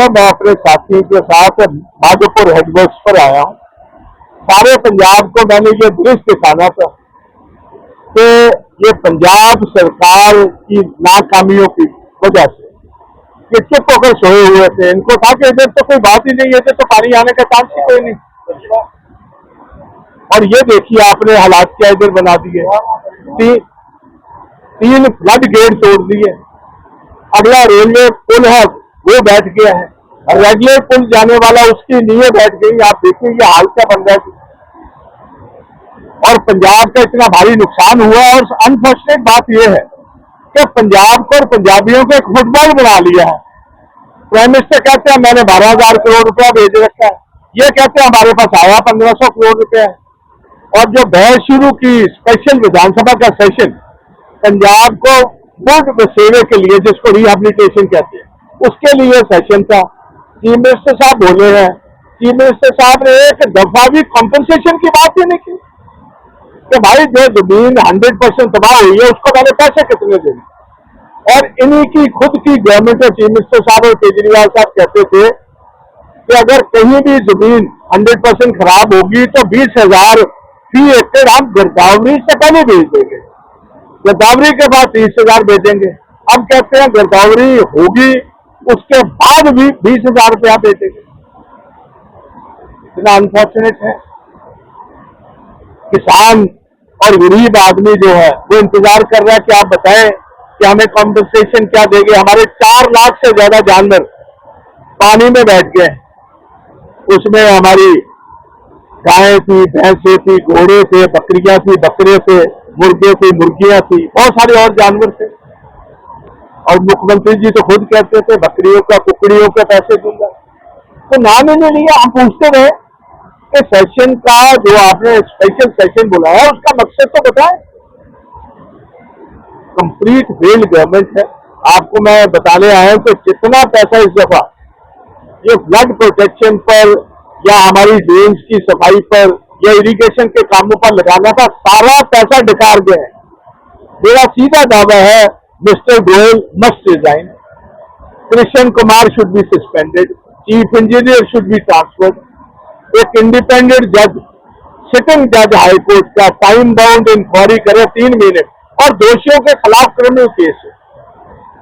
है, मैं अपने साथी के साथ माधोपुर हेडवर्क्स पर आया हूँ। सारे पंजाब को मैंने ये दृश्य दिखाना था कि ये पंजाब सरकार की नाकामियों की वजह से ये चुप होकर सोए हुए थे। इनको था कि इधर तो कोई बात ही नहीं है, इधर तो पानी आने का चांस ही कोई नहीं। और ये देखिए आपने हालात क्या इधर बना दिए। तीन फ्लड गेट तोड़ दिए। अगला रेलवे पुल है वो बैठ गया है, रेगुलर पुल जाने वाला उसकी नींवें बैठ गई। आप देखिए ये हाल क्या बन रहा है। और पंजाब का इतना भारी नुकसान हुआ। और अनफॉर्चुनेट बात यह है कि पंजाब को और पंजाबियों को एक फुटबॉल बना लिया है। प्राइम मिनिस्टर कहते हैं मैंने 12,000 करोड़ रुपया भेज रखा है, ये कहते हैं हमारे पास आया 1,500 करोड़ रुपया है। और जो बहस शुरू की स्पेशल विधानसभा का सेशन पंजाब को गुड सेवे के लिए, जिसको रिहेबिलिटेशन कहते हैं, उसके लिए सेशन था। चीफ मिनिस्टर साहब बोले हैं, चीफ मिनिस्टर साहब ने एक दफा भी कॉम्पनसेशन की बात ही नहीं की कि भाई जो जमीन 100% तबाह हुई है उसको मैंने पैसे कितने देने। और इन्हीं की खुद की गवर्नमेंट और चीफ मिनिस्टर साहब और केजरीवाल साहब कहते थे कि अगर कहीं भी जमीन 100% खराब होगी तो 20,000 फी एकड़ हम गिरदावरी से पहले भेज देंगे, गिरदावरी के बाद 30,000 भेजेंगे। अब कहते हैं गिरदावरी होगी उसके बाद भी 20,000 रुपया भेजेंगे। इतना अनफॉर्चुनेट है। किसान और गरीब आदमी जो है वो इंतजार कर रहा है कि आप बताएं कि हमें कॉम्पनसेशन क्या देंगे। हमारे 4 लाख से ज्यादा जानवर पानी में बैठ गए। उसमें हमारी गायें थी, भैंसें थी, घोड़े थे, बकरियां थी, बकरे थे, मुर्गे थे, मुर्गियां थी, बहुत सारे और जानवर थे। और मुख्यमंत्री जी तो खुद कहते थे बकरियों का कुकड़ियों का पैसे दूंगा, तो नाम ही नहीं लिया। हम पूछते रहे कि सेशन का जो आपने स्पेशल सेशन बुलाया उसका मकसद तो बताएं। कंप्लीट फेल्ड गवर्नमेंट है। आपको मैं बताने आया हूं कि कितना पैसा इस दफा ये फ्लड प्रोटेक्शन पर या हमारी ड्रेन्स की सफाई पर या इरिगेशन के कामों पर लगाना था, सारा पैसा डिकार गया है। मेरा सीधा दावा है mister Goyal must resign, Krishna Kumar should be suspended, chief engineer should be transferred, एक इंडिपेंडेंट जज, सिटिंग जज हाई कोर्ट का टाइम बाउंड इंक्वायरी करे 3 महीने, और दोषियों के खिलाफ क्रिमिनल केस है।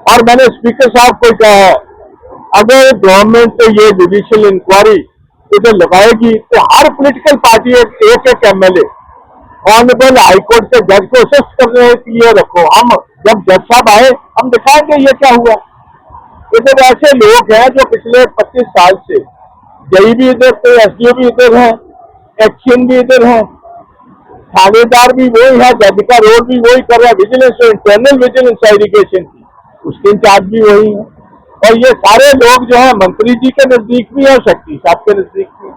और मैंने स्पीकर साहब को कहा है अगर गवर्नमेंट ये जुडिशियल इंक्वायरी इधर लगाएगी तो हर पॉलिटिकल पार्टी एक एमएलए ऑनरेबल हाईकोर्ट के जज को असिस्ट करने के लिए रखो। हम जब जज साहब आए हम दिखाएंगे ये क्या हुआ। इधर ऐसे लोग हैं जो पिछले 25 साल से जई भी इधर थे, एसडीओ भी इधर है, एक्शन भी इधर है, थानेदार भी वही है, जज का रोल भी वही कर रहा है, विजिलेंस इंटरनल विजिलेंस एजुकेशन की उसके इंचार्ज भी वही है। और ये सारे लोग जो है मंत्री जी के नजदीक भी है और शक्ति साहब के नजदीक भी है।